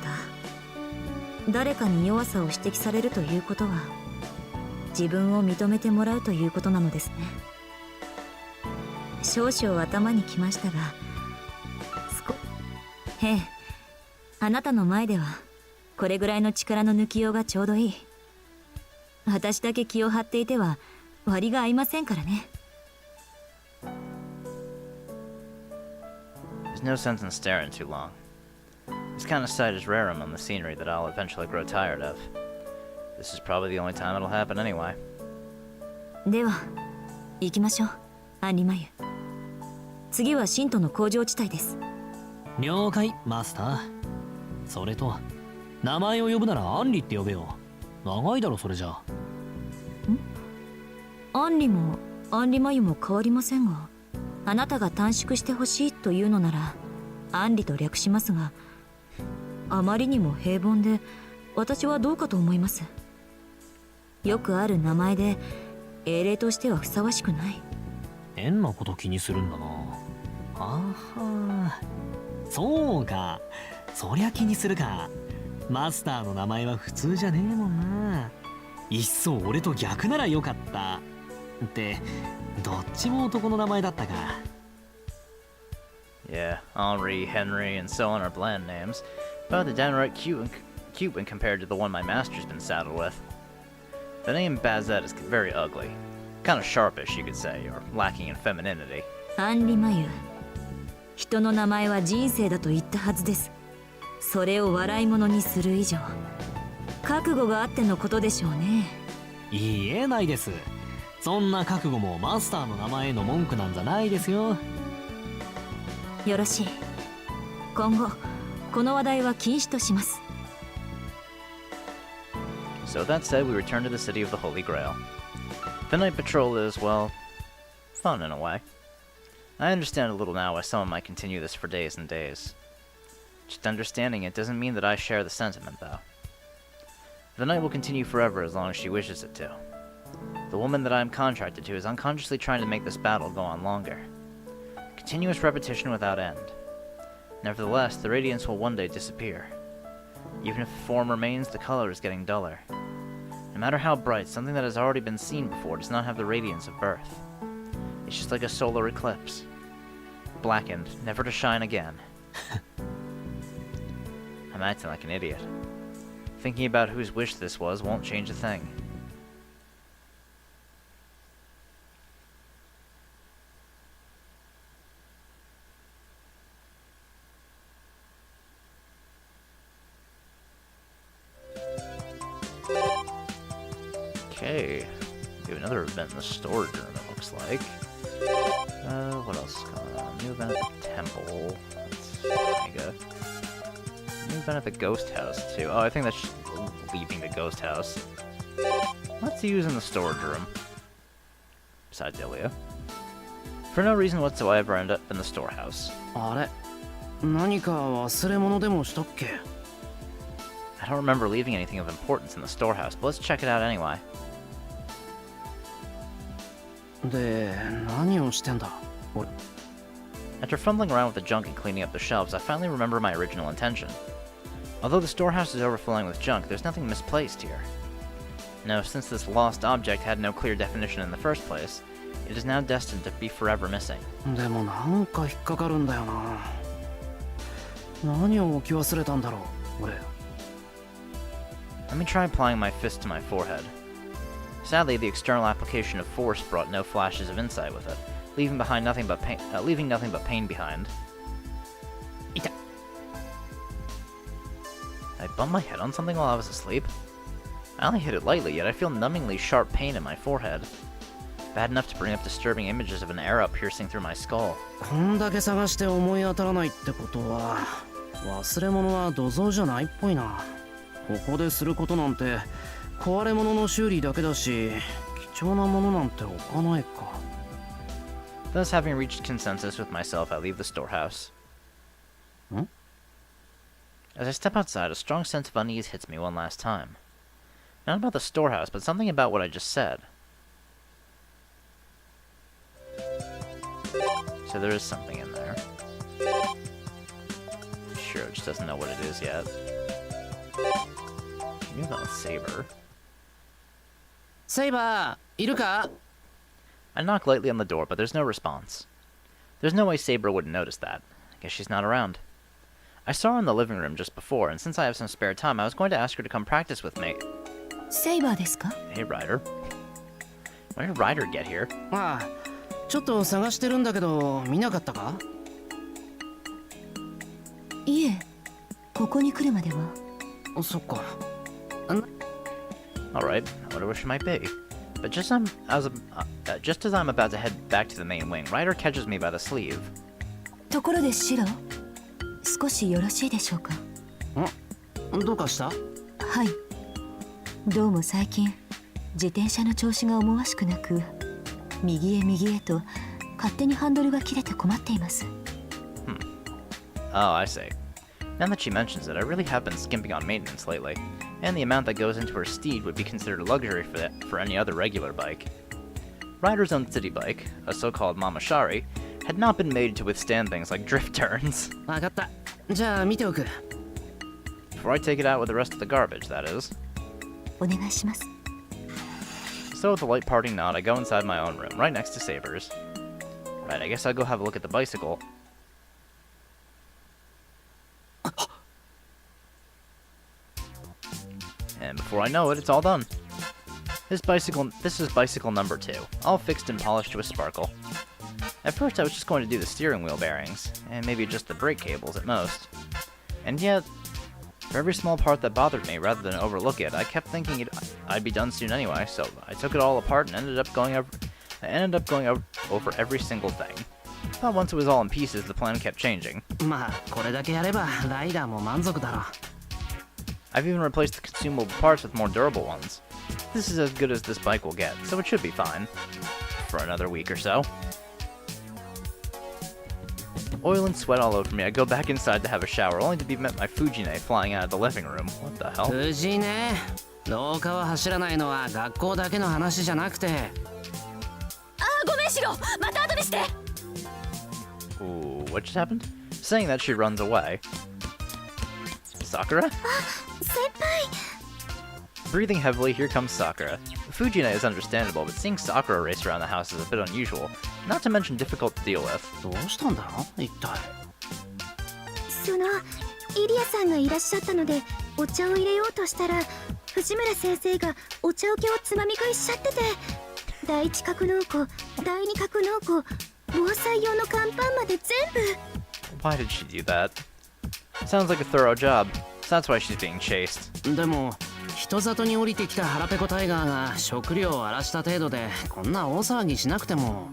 た。誰かに弱さを指摘されるということは、自分を認めてもらうということなのですね。少々頭にきましたが、ええ、あなたの前ではこれぐらいの力の抜きようがちょうどいい。私だけ気を張っていては割が合いませんからね。There's no sense in staring too long. This kind of sight is rare among the scenery that I'll eventually grow tired of. This is probably the only time it'll happen anyway. では、行きましょう、アンリマユ。次は信徒の工場地帯です。了解、マスター。それと、名前を呼ぶならアンリって呼べよ。長いだろ、それじゃ。アンリもアンリマユも変わりませんが、あなたが短縮してほしいというのなら、アンリと略しますが、あまりにも平凡で、私はどうかと思います。よくある名前で、英霊としてはふさわしくない。変なこと気にするんだな。あはそうか、そりゃ気にするか。マスターの名前は普通じゃねえもんな。いっそ俺と逆ならよかったってどっちも男の名前だったか。 Yeah, Henri, Henry, and so on are bland names, but they're downright cute when compared to the one my master's been saddled with. The name Bazett is very ugly. Kind of sharpish, you could say, or lacking in femininity. アンリマユ、人の名前は人生だと言ったはずです。それを笑い物にする以上、覚悟があってのことでしょうね。言えないです。そんな覚悟もマスターの名前への文句なんじゃないですよ。よろしい。今後この話題は禁止とします。 So that said, we return to the city of the Holy Grail. The night patrol is, well, fun in a way. I understand a little now why someone might continue this for days and days. Just understanding it doesn't mean that I share the sentiment, though. The night will continue forever as long as she wishes it to. The woman that I am contracted to is unconsciously trying to make this battle go on longer. Continuous repetition without end. Nevertheless, the radiance will one day disappear. Even if the form remains, the color is getting duller. No matter how bright, something that has already been seen before does not have the radiance of birth. It's just like a solar eclipse. Blackened, never to shine again. I'm acting like an idiot. Thinking about whose wish this was won't change a thing. Okay, we have another event in the storage room, it looks like. What else is going on? New event at the temple. That's mega. New event at the ghost house, too. Oh, I think that's just leaving the ghost house. What's he use in the storage room? Besides Ilya. For no reason whatsoever, I end up in the storehouse. あれ、何か忘れ物でもしたっけ? I don't remember leaving anything of importance in the storehouse, but let's check it out anyway. で、何をしてんだ? After fumbling around with the junk and cleaning up the shelves, I finally remember my original intention. Although the storehouse is overflowing with junk, there's nothing misplaced here. No, since this lost object had no clear definition in the first place, it is now destined to be forever missing. でもなんか引っかかるんだよな。何を置き忘れたんだろう、俺。Let me try applying my fist to my forehead. Sadly, the external application of force brought no flashes of insight with it, leaving nothing but pain behind. Ita. I bumped my head on something while I was asleep? I only hit it lightly, yet I feel numbingly sharp pain in my forehead. Bad enough to bring up disturbing images of an arrow piercing through my skull. こんだけ探して思い当たらないってことは忘れ物は土蔵じゃないっぽいな。ここですることなんて壊れ物の修理だけだし貴重なものなんて置かないか。 Thus, having reached consensus with myself, I leave the storehouse. As I step outside, a strong sense of unease hits me one last time. Not about the storehouse, but something about what I just said. So there is something in there. Sure, it just doesn't know what it is yet. Knew about Saber. Saber, いるか? I knock lightly on the door, but there's no response. There's no way Saber wouldn't notice that. I guess she's not around. I saw her in the living room just before, and since I have some spare time, I was going to ask her to come practice with me. Saber ですか? Hey, Ryder. When did Ryder get here? ああ、ちょっと探してるんだけど見なかったか? いえ、ここに来るまでは。そっか。Alright, I wonder where she might be. But just as I'm about to head back to the main wing, Ryder catches me by the sleeve. ところでシロ、少しよろしいでしょうか? どうかした? はい。どうも最近自転車の調子が思わしくなく、右へと勝手にハンドルが切れて困っています。Oh, I see. Now that she mentions it, I really have been skimping on maintenance lately, and the amount that goes into her steed would be considered a luxury for any other regular bike. Ryder's own city bike, a so-called Mamashari, had not been made to withstand things like drift turns. わかった。じゃあ見ておく。 Before I take it out with the rest of the garbage, that is. お願いします。 So with a light parting nod, I go inside my own room, right next to Saber's. Right, I guess I'll go have a look at the bicycle. And before I know it, it's all done. This is bicycle number 2, all fixed and polished to a sparkle. At first I was just going to do the steering wheel bearings, and maybe just the brake cables at most. And yet, for every small part that bothered me, rather than overlook it, I kept thinking I'd be done soon anyway, so I took it all apart and ended up going over every single thing. But once it was all in pieces, the plan kept changing. まあこれだけやればライダーも満足だろ。 I've even replaced the consumable parts with more durable ones. This is as good as this bike will get, so it should be fine. For another week or so. Oil and sweat all over me, I go back inside to have a shower, only to be met by Fujine flying out of the living room. What the hell? 藤ね、廊下は走らないのは学校だけの話じゃなくて。ごめんシロ、また後にして。 Ooh, what just happened? Saying that, she runs away. Sakura? 先輩。 Breathing heavily, here comes Sakura. Fujine is understandable, but seeing Sakura race around the house is a bit unusual, not to mention difficult to deal with. どうしたんだ一体。イリアさんがいらっしゃったのでお茶を入れようとしたら藤村先生がお茶受けをつまみ食いしちゃってて、第一格納庫、第二格納庫、防災用の乾パンまで全部。 Why did she do that? Sounds like a thorough job. So that's why she's being chased. でも人里に降りてきた腹ペコタイガーが食料を荒らした程度でこんな大騒ぎしなくても。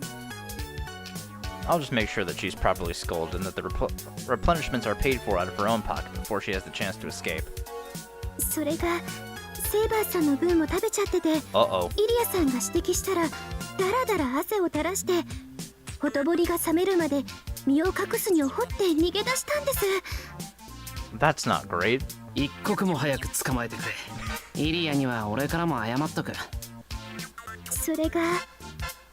I'll just make sure that she's properly scolded and that the replenishments are paid for out of her own pocket before she has the chance to escape. それがセイバーさんの分も食べちゃってて、イリアさんが指摘したらだらだら汗を垂らしてほとぼりが冷めるまで身を隠すにを掘って逃げ出したんです。 That's not great. 一刻も早く捕まえてくれ。イリアには俺からも謝っとく。それが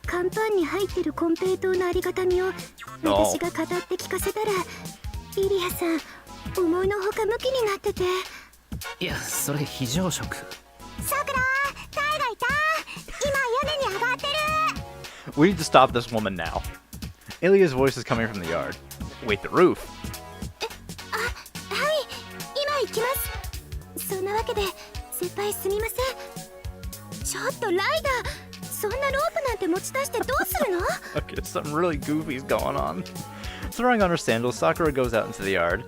乾パンに入ってるコンペイトーのありがたみを私が語って聞かせたら、イリアさん思いのほかムキになってて。いや、それ非常食。さくら、タイがいた。今屋根に上がってる。 We need to stop this woman now. Ilya's voice is coming from the yard. Wait, the roof? はい、今行きます。そんなわけで先輩すみません。ちょっとライダー、そんなロープなんて持ち出してどうするの？ Okay, something really goofy's going on. Throwing on her sandals, Sakura goes out into the yard.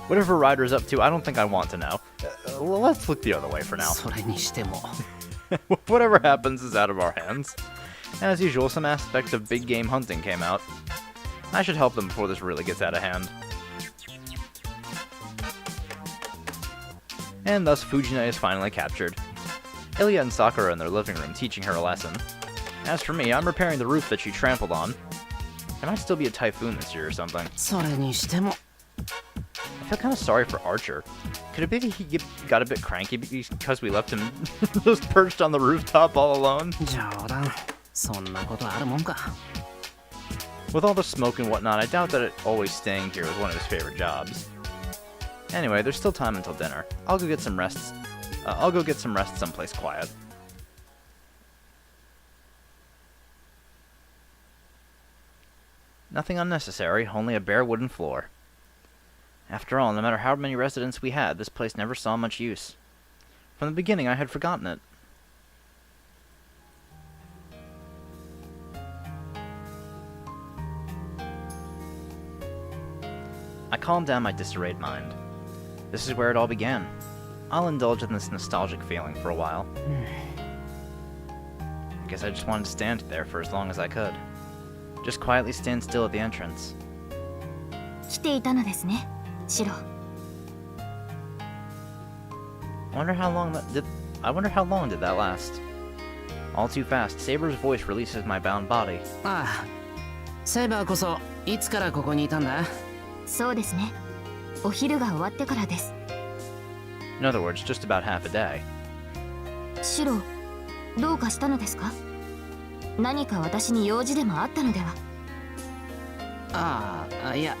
Whatever Ryder's up to, I don't think I want to know. Let's look the other way for now. それにしても Whatever happens is out of our hands. As usual, some aspect of big game hunting came out. I should help them before this really gets out of hand. And thus Fujina is finally captured. Ilya and Sakura are in their living room teaching her a lesson. As for me, I'm repairing the roof that she trampled on. There might still be a typhoon this year or something. それにしても I feel kind of sorry for Archer. Could it be that he got a bit cranky because we left him just perched on the rooftop all alone? 冗談そんなことあるもんか With all the smoke and whatnot, I doubt that always staying here was one of his favorite jobs. Anyway, there's still time until dinner. I'll go get some rest. I'll go get some rest someplace quiet. Nothing unnecessary, only a bare wooden floor. After all, no matter how many residents we had, this place never saw much use. From the beginning, I had forgotten it. I calmed down my disarrayed mind. This is where it all began. I'll indulge in this nostalgic feeling for a while. I guess I just wanted to stand there for as long as I could. Just quietly stand still at the entrance. 来ていたのですね、シロ。I wonder how long did that last? All too fast, Saber's voice releases my bound body. ああセイバーこそいつからここにいたんだそうですね。お昼が終わってからです。In other words, just about half a day. シロ、どうかしたのですか？何か私に用事でもあったのでは？ああいや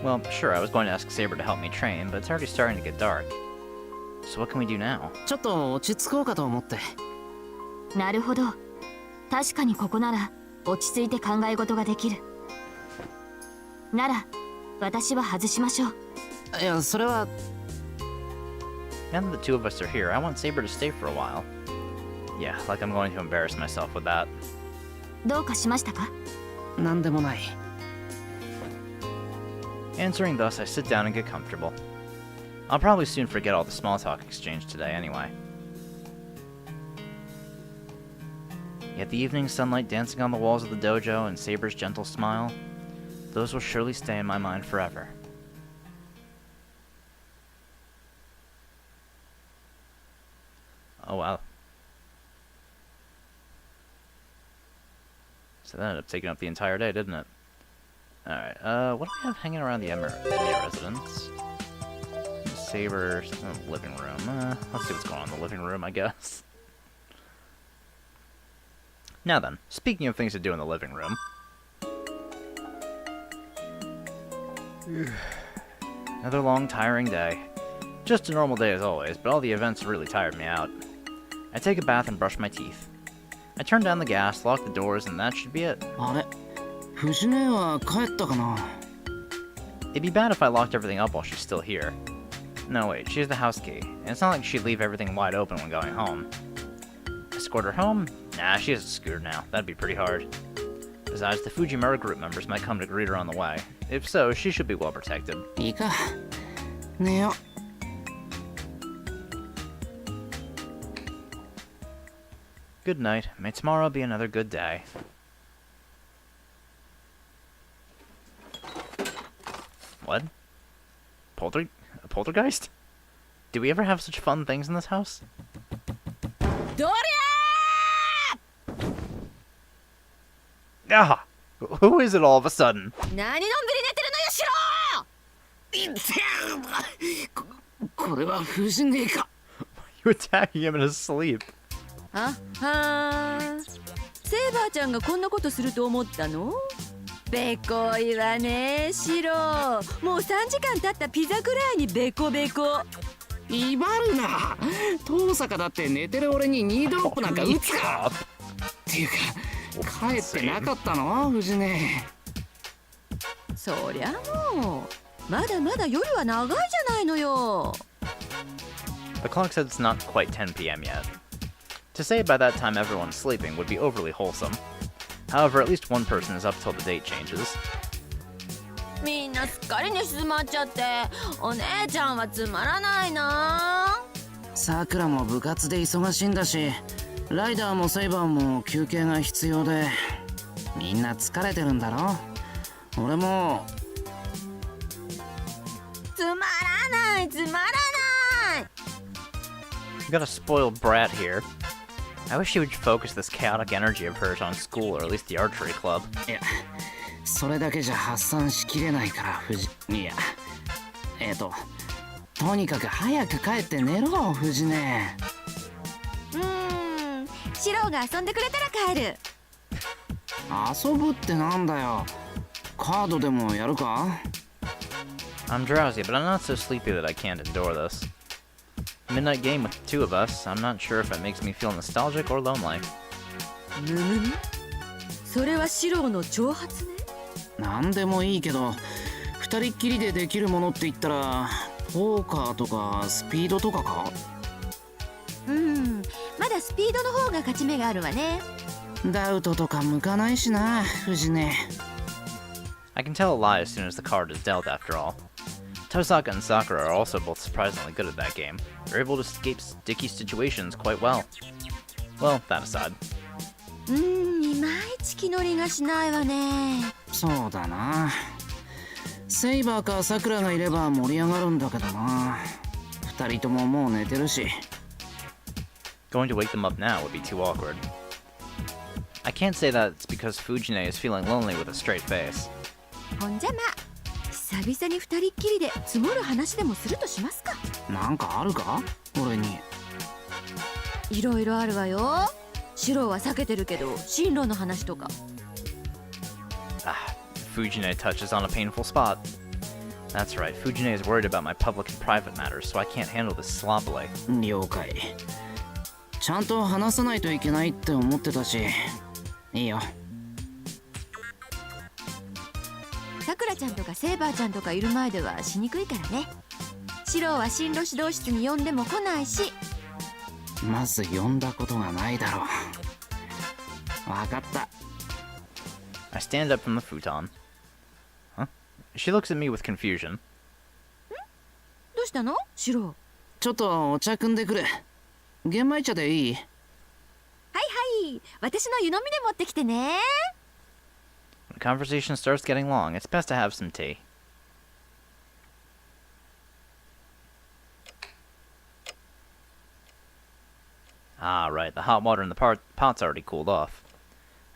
Well, sure, I was going to ask Saber to help me train, but it's already starting to get dark. So what can we do now? ちょっと落ち着こうかと思ってなるほど。確かにここなら落ち着いて考え事ができる。なら、私は外しましょう。いやそれは Now that the two of us are here, I want Saber to stay for a while. Yeah, like I'm going to embarrass myself with that. どうかしましたか？なんでもない Answering thus, I sit down and get comfortable. I'll probably soon forget all the small talk exchanged today anyway. Yet the evening sunlight dancing on the walls of the dojo and Saber's gentle smile, those will surely stay in my mind forever. Oh wow. So that ended up taking up the entire day, didn't it? Alright, what do we have hanging around the Emiya residence? Saber's living room. Let's see what's going on in the living room, I guess. Now then, speaking of things to do in the living room. Another long, tiring day. Just a normal day as always, but all the events really tired me out. I take a bath and brush my teeth. I turn down the gas, lock the doors, and that should be it. あれ藤姉は帰ったかな It'd be bad if I locked everything up while she's still here. No, wait, she has the house key, and it's not like she'd leave everything wide open when going home. Escort her home? Nah, she has a scooter now. That'd be pretty hard. Besides, the Fujimura group members might come to greet her on the way. If so, she should be well protected. いいか寝よ Good night. May tomorrow be another good day. What? A poltergeist? Do we ever have such fun things in this house? どり Ah! Who is it all of a sudden? ゃー何のんびり寝てるのよシロこれは藤姉か You attacking him in his sleep. あはーセイバーちゃんがこんなことすると思ったの？べこいわねシロ。もう3時間経ったピザくらいにベコベコ。威張るな遠坂だって寝てる俺にニードロップなんか打つかっていうか帰ってなかったの藤姉そりゃもうまだまだ夜は長いじゃないのよ。The clock said it's not quite 10 p.m. yet. To say by that time everyone's sleeping would be overly wholesome. However, at least one person is up till the date changes. みんなすっかり寝静まっちゃってお姉ちゃんはつまらないな。さくらも部活で忙しいんだし、ライダーもセイバーも休憩が必要で、みんな疲れてるんだろ。俺もつまらないつまらない。 You got a spoiled brat here. I wish she would focus this chaotic energy of hers on school or at least the archery club. いや、それだけじゃ発散しきれないからいや、とにかく早く帰って寝ろ、藤音。シロが遊んでくれたら帰る。遊ぶってなんだよ。カードでもやるか？ I'm drowsy, but I'm not so sleepy that I can't endure this. Midnight game with the two of us. I'm not sure if it makes me feel nostalgic or lonely. むむむ。それはシロの挑発ね。なんでもいいけど、二人っきりでできるものって言ったらポーカーとかスピードとかか？まだスピードの方が勝ち目があるわね。ダウトとか向かないしな、藤音。 I can tell a lie as soon as the card is dealt, after all. Tosaka and Sakura are also both surprisingly good at that game. They're able to escape sticky situations quite well. Well, that aside. いまいち気乗りがしないわね。そうだな。セイバーかさくらがいれば盛り上がるんだけどな。二人とももう寝てるし。 Going to wake them up now would be too awkward. I can't say that it's because Fujine is feeling lonely with a straight face. ほんじゃま久々に二人っきりで積もる話でもするとしますか。なんかあるか？俺に。いろいろあるわよ。シロは避けてるけど進路の話とか。Fujine touches on a painful spot. That's right, Fujine is worried about my public and private matters, so I can't handle this sloppily. 了解。ちゃんと話さないといけないって思ってたし、いいよ。さくらちゃんとかセイバーちゃんとかいる前ではしにくいからね。シロは進路指導室に呼んでも来ないし。まず呼んだことがないだろう。わかった。 I stand up from the futon. Huh? She looks at me with confusion. どうしたのシロ。ちょっとお茶汲んでくる。玄米茶でいい？はいはい、私の湯飲みで持ってきてね。 When the conversation starts getting long, it's best to have some tea. Ah, right, the hot water in the pot's already cooled off.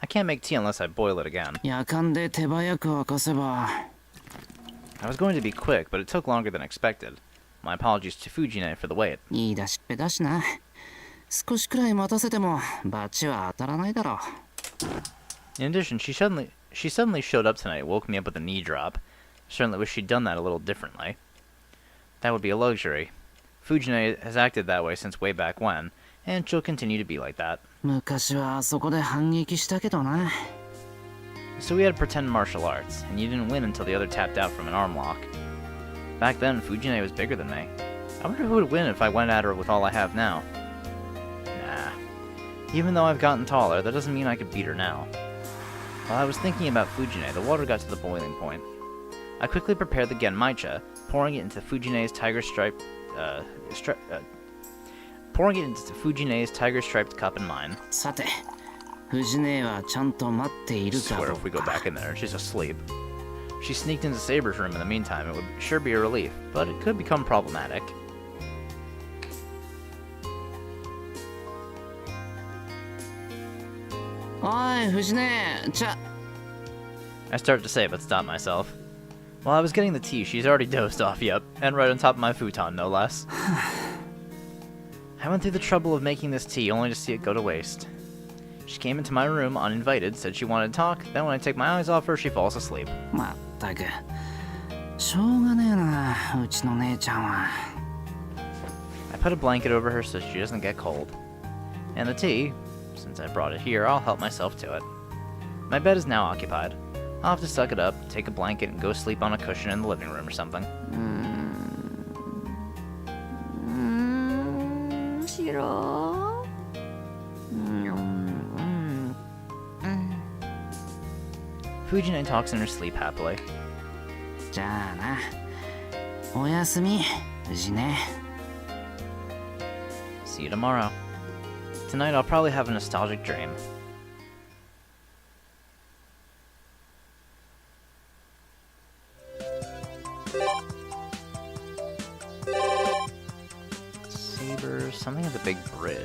I can't make tea unless I boil it again. 夜間で手早く沸かせば。 I was going to be quick, but it took longer than expected. My apologies to Fujine for the wait. いい出しっぺだしな。少しくらい待たせてもバチは当たらないだろう。 In addition, she suddenly showed up tonight and woke me up with a knee drop. Certainly wish she'd done that a little differently. That would be a luxury. Fujine has acted that way since way back when, and she'll continue to be like that. 昔はあそこで反撃したけどな。 So we had pretend martial arts, and you didn't win until the other tapped out from an arm lock. Back then, Fujine was bigger than me. I wonder who would win if I went at her with all I have now. Nah. Even though I've gotten taller, that doesn't mean I could beat her now. While I was thinking about Fujine, the water got to the boiling point. I quickly prepared the genmaicha, pouring it into Fujine's tiger-striped cup in mine. さて、藤音はちゃんと待っているか Swear ど if we う go か。 back in there, she's asleep. She sneaked into Saber's room in the meantime. It would sure be a relief, but it could become problematic. おい、藤音、I started to say, but stopped myself. While I was getting the tea, she's already dozed off, yep, and right on top of my futon, no less. I went through the trouble of making this tea only to see it go to waste. She came into my room uninvited, said she wanted to talk, then when I take my eyes off her, she falls asleep. まったく、しょうがねえな、うちの姉ちゃんは。 I put a blanket over her so she doesn't get cold. And the tea, since I brought it here, I'll help myself to it. My bed is now occupied. I'll have to suck it up, take a blanket, and go sleep on a cushion in the living room or something. ろ。Fujine talks in her sleep happily. じゃあな。おやすみ、藤ね。 See you tomorrow. Tonight I'll probably have a nostalgic dream. Saber, something at the big bridge.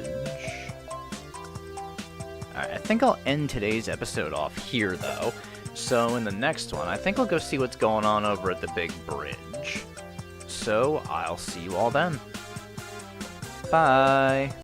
Alright, I think I'll end today's episode off here, though. So in the next one, I think I'll go see what's going on over at the big bridge. So I'll see you all then. Bye!